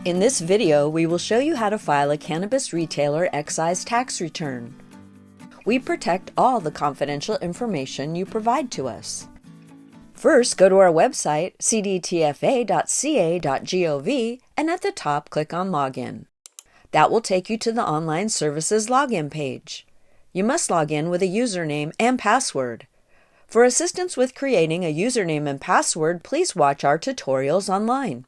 In this video, we will show you how to file a cannabis retailer excise tax return. We protect all the confidential information you provide to us. First, go to our website, cdtfa.ca.gov, and at the top, click on Login. That will take you to the Online Services login page. You must log in with a username and password. For assistance with creating a username and password, please watch our tutorials online.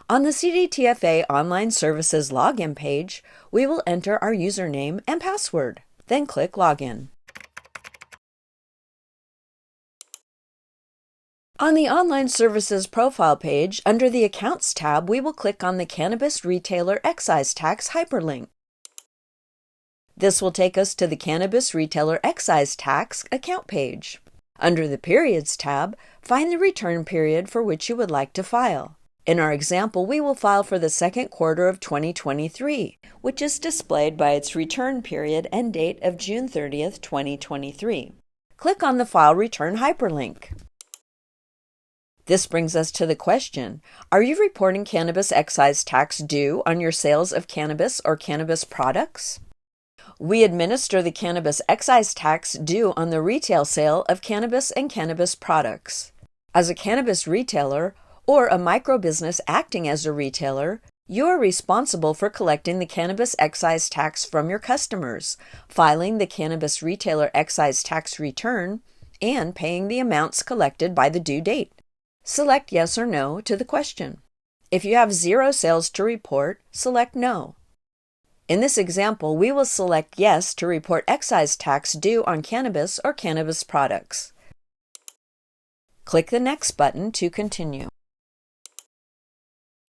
On the CDTFA Online Services login page, we will enter our username and password, then click Login. On the Online Services profile page, under the Accounts tab, we will click on the Cannabis Retailer Excise Tax hyperlink. This will take us to the Cannabis Retailer Excise Tax account page. Under the Periods tab, find the return period for which you would like to file. In our example, we will file for the second quarter of 2023, which is displayed by its return period and date of June 30th, 2023. Click on the File Return hyperlink. This brings us to the question, are you reporting cannabis excise tax due on your sales of cannabis or cannabis products? We administer the cannabis excise tax due on the retail sale of cannabis and cannabis products. As a cannabis retailer, or a microbusiness acting as a retailer, you are responsible for collecting the cannabis excise tax from your customers, filing the cannabis retailer excise tax return, and paying the amounts collected by the due date. Select yes or no to the question. If you have 0 sales to report, select no. In this example, we will select yes to report excise tax due on cannabis or cannabis products. Click the Next button to continue.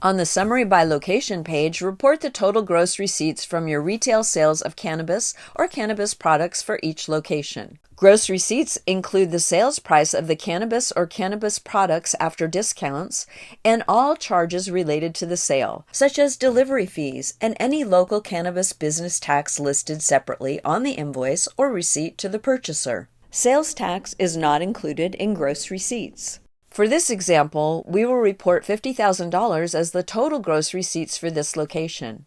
On the Summary by Location page, report the total gross receipts from your retail sales of cannabis or cannabis products for each location. Gross receipts include the sales price of the cannabis or cannabis products after discounts and all charges related to the sale, such as delivery fees and any local cannabis business tax listed separately on the invoice or receipt to the purchaser. Sales tax is not included in gross receipts. For this example, we will report $50,000 as the total gross receipts for this location.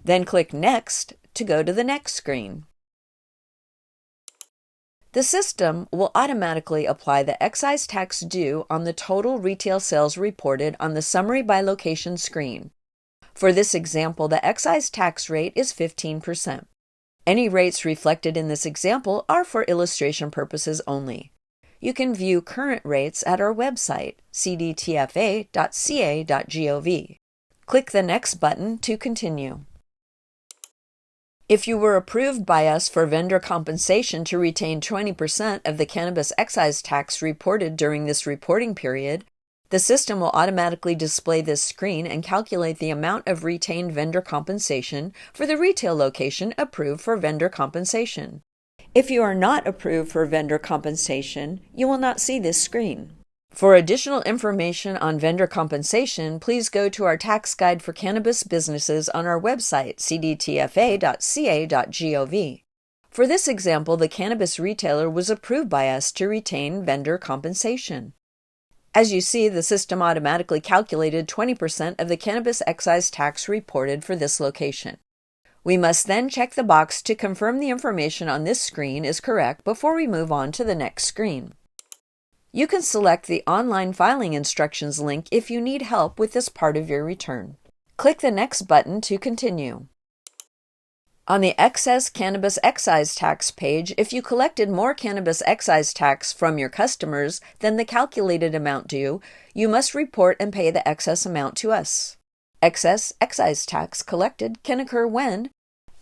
Then click Next to go to the next screen. The system will automatically apply the excise tax due on the total retail sales reported on the Summary by Location screen. For this example, the excise tax rate is 15%. Any rates reflected in this example are for illustration purposes only. You can view current rates at our website, cdtfa.ca.gov. Click the Next button to continue. If you were approved by us for vendor compensation to retain 20% of the cannabis excise tax reported during this reporting period, the system will automatically display this screen and calculate the amount of retained vendor compensation for the retail location approved for vendor compensation. If you are not approved for vendor compensation, you will not see this screen. For additional information on vendor compensation, please go to our tax guide for cannabis businesses on our website, cdtfa.ca.gov. For this example, the cannabis retailer was approved by us to retain vendor compensation. As you see, the system automatically calculated 20% of the cannabis excise tax reported for this location. We must then check the box to confirm the information on this screen is correct before we move on to the next screen. You can select the Online Filing Instructions link if you need help with this part of your return. Click the Next button to continue. On the Excess Cannabis Excise Tax page, if you collected more cannabis excise tax from your customers than the calculated amount due, you must report and pay the excess amount to us. Excess excise tax collected can occur when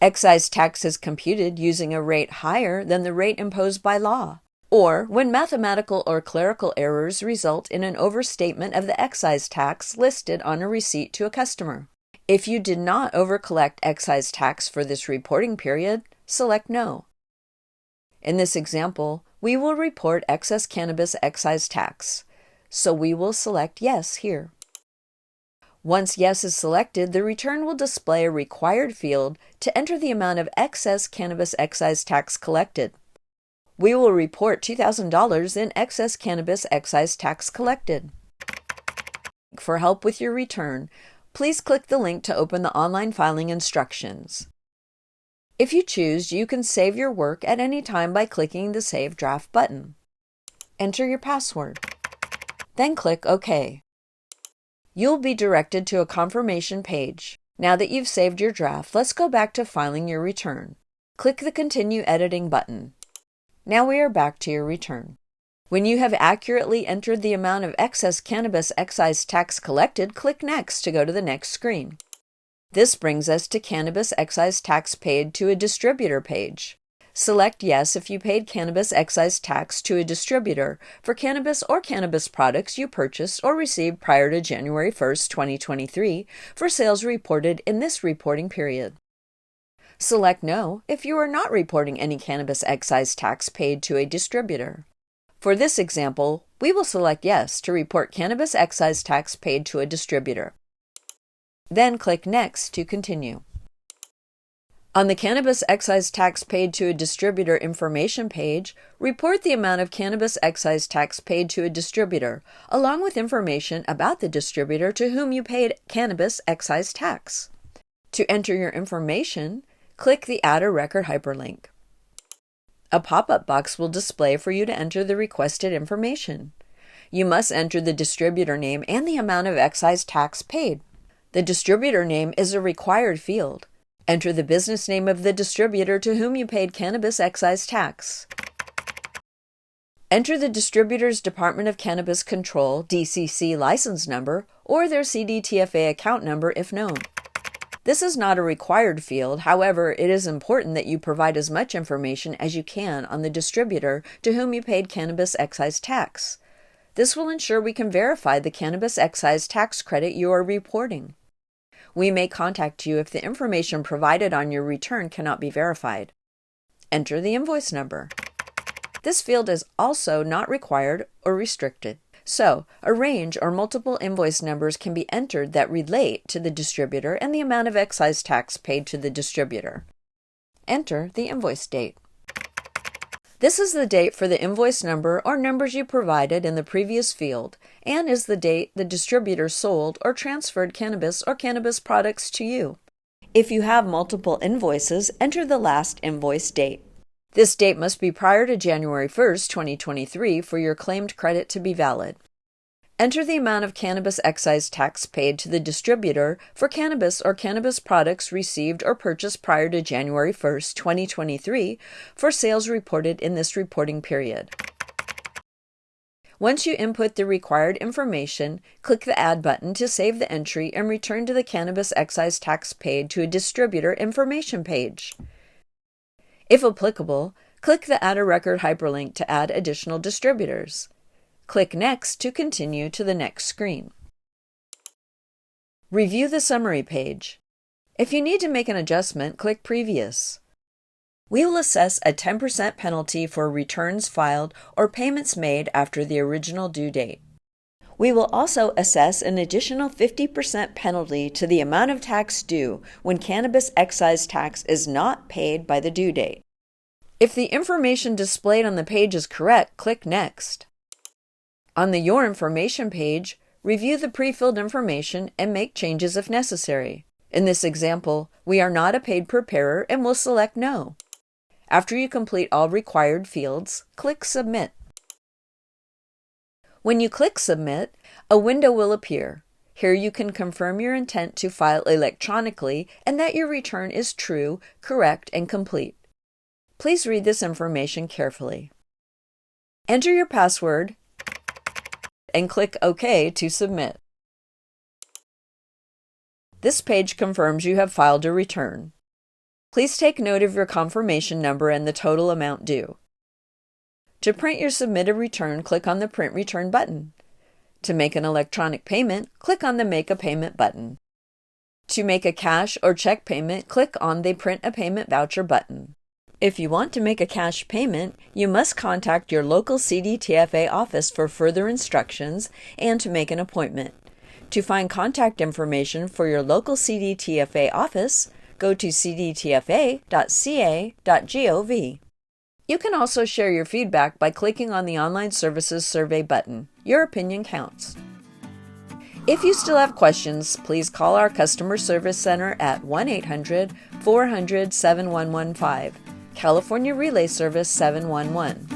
excise tax is computed using a rate higher than the rate imposed by law, or when mathematical or clerical errors result in an overstatement of the excise tax listed on a receipt to a customer. If you did not overcollect excise tax for this reporting period, select No. In this example, we will report excess cannabis excise tax, so we will select Yes here. Once Yes is selected, the return will display a required field to enter the amount of excess cannabis excise tax collected. We will report $2,000 in excess cannabis excise tax collected. For help with your return, please click the link to open the online filing instructions. If you choose, you can save your work at any time by clicking the Save Draft button. Enter your password. Then click OK. You'll be directed to a confirmation page. Now that you've saved your draft, let's go back to filing your return. Click the Continue Editing button. Now we are back to your return. When you have accurately entered the amount of excess cannabis excise tax collected, click Next to go to the next screen. This brings us to Cannabis Excise Tax Paid to a Distributor page. Select Yes if you paid cannabis excise tax to a distributor for cannabis or cannabis products you purchased or received prior to January 1, 2023 for sales reported in this reporting period. Select No if you are not reporting any cannabis excise tax paid to a distributor. For this example, we will select Yes to report cannabis excise tax paid to a distributor. Then click Next to continue. On the Cannabis Excise Tax Paid to a Distributor information page, report the amount of cannabis excise tax paid to a distributor, along with information about the distributor to whom you paid cannabis excise tax. To enter your information, click the Add a Record hyperlink. A pop-up box will display for you to enter the requested information. You must enter the distributor name and the amount of excise tax paid. The distributor name is a required field. Enter the business name of the distributor to whom you paid cannabis excise tax. Enter the distributor's Department of Cannabis Control (DCC) license number or their CDTFA account number if known. This is not a required field, however, it is important that you provide as much information as you can on the distributor to whom you paid cannabis excise tax. This will ensure we can verify the cannabis excise tax credit you are reporting. We may contact you if the information provided on your return cannot be verified. Enter the invoice number. This field is also not required or restricted. So, a range or multiple invoice numbers can be entered that relate to the distributor and the amount of excise tax paid to the distributor. Enter the invoice date. This is the date for the invoice number or numbers you provided in the previous field and is the date the distributor sold or transferred cannabis or cannabis products to you. If you have multiple invoices, enter the last invoice date. This date must be prior to January 1, 2023 for your claimed credit to be valid. Enter the amount of cannabis excise tax paid to the distributor for cannabis or cannabis products received or purchased prior to January 1, 2023 for sales reported in this reporting period. Once you input the required information, click the Add button to save the entry and return to the Cannabis Excise Tax Paid to a Distributor information page. If applicable, click the Add a Record hyperlink to add additional distributors. Click Next to continue to the next screen. Review the summary page. If you need to make an adjustment, click Previous. We will assess a 10% penalty for returns filed or payments made after the original due date. We will also assess an additional 50% penalty to the amount of tax due when cannabis excise tax is not paid by the due date. If the information displayed on the page is correct, click Next. On the Your Information page, review the pre-filled information and make changes if necessary. In this example, we are not a paid preparer and will select No. After you complete all required fields, click Submit. When you click Submit, a window will appear. Here you can confirm your intent to file electronically and that your return is true, correct, and complete. Please read this information carefully. Enter your password and click OK to submit. This page confirms you have filed a return. Please take note of your confirmation number and the total amount due. To print your submitted return, click on the Print Return button. To make an electronic payment, click on the Make a Payment button. To make a cash or check payment, click on the Print a Payment Voucher button. If you want to make a cash payment, you must contact your local CDTFA office for further instructions and to make an appointment. To find contact information for your local CDTFA office, go to cdtfa.ca.gov. You can also share your feedback by clicking on the Online Services Survey button. Your opinion counts. If you still have questions, please call our Customer Service Center at 1-800-400-7115, California Relay Service 711.